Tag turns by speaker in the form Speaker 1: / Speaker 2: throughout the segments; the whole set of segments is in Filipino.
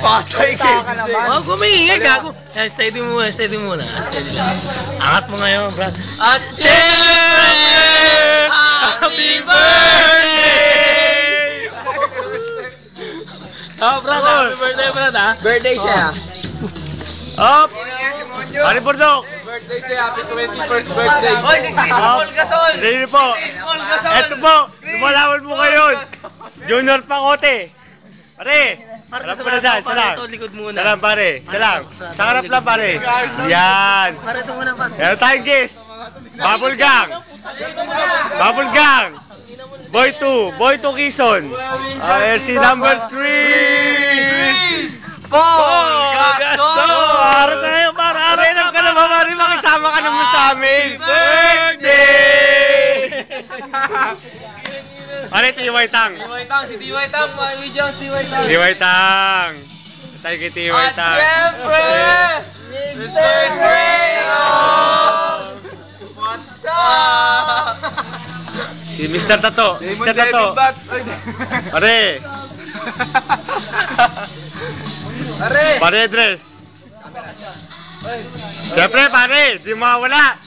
Speaker 1: Patay ka naman.
Speaker 2: Huwag kumiingay, gago. Steady muna, steady muna. Steady lang. Angat mo ngayon, Brad.
Speaker 1: At siyempre, happy birthday!
Speaker 2: Oh, Brad, happy birthday, Brad, ha?
Speaker 1: Birthday siya.
Speaker 2: Up! Pari Bordok!
Speaker 1: Birthday siya, happy 21st birthday. Hoy, si Chris
Speaker 2: Up!
Speaker 1: Gasol!
Speaker 2: Hindi po. Eto po, lumalawan mo ngayon. Junior Pangote. Pare, harap mo na dyan, salam. Salam pare, salam. Sa harap lang pare. Yan. Pare, ito muna, Brad. Meron tayong guest. Bubble Gang. Bubble Gang. Boy 2 Quezon. RC number 3.
Speaker 1: Paul Gasol!
Speaker 2: Harap na ngayon, pare. Arenam ka naman, pare. Makisama ka naman sa amin. Birthday! Pare, Tiway Tang.
Speaker 1: Si Tiway Tang, video ang Tiway Tang.
Speaker 2: Tiway Tang. Tayo kay Tiway
Speaker 1: At
Speaker 2: Tang.
Speaker 1: siyempre, Mr. Crayon! What's up?
Speaker 2: Si Mr. Tato. Mr. Tato. Pare. Pare Andres. Siyempre pare, di mawala.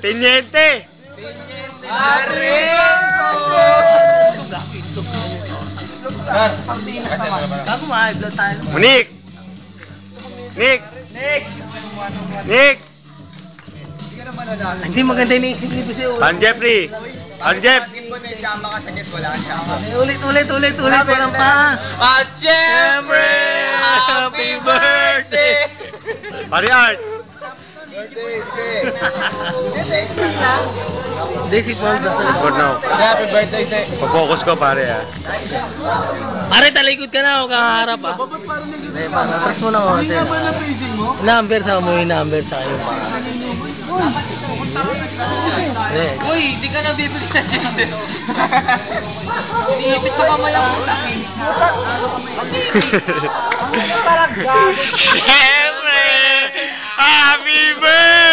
Speaker 2: Teniente. Gago, ma-high-blood tayo. Nick. Hindi maganda yung naisip ni Bise.
Speaker 1: Oh.
Speaker 2: Pan Jeffrey. Jeff. Ulit. Walang pa.
Speaker 1: At siyempre, happy birthday!
Speaker 2: Pare Art. This is one
Speaker 1: Good now. Happy birthday, sir.
Speaker 2: Papokus ko pare ah. Pare, talikod ka na, huwag kang harap ah. Hindi, press mo na ako. Number sa mo yung number sa iyo pa.
Speaker 1: Uy, di ka na bibili na dyan, sir. Iniipit sa mamaya mo.
Speaker 2: Siyempre, happy birthday!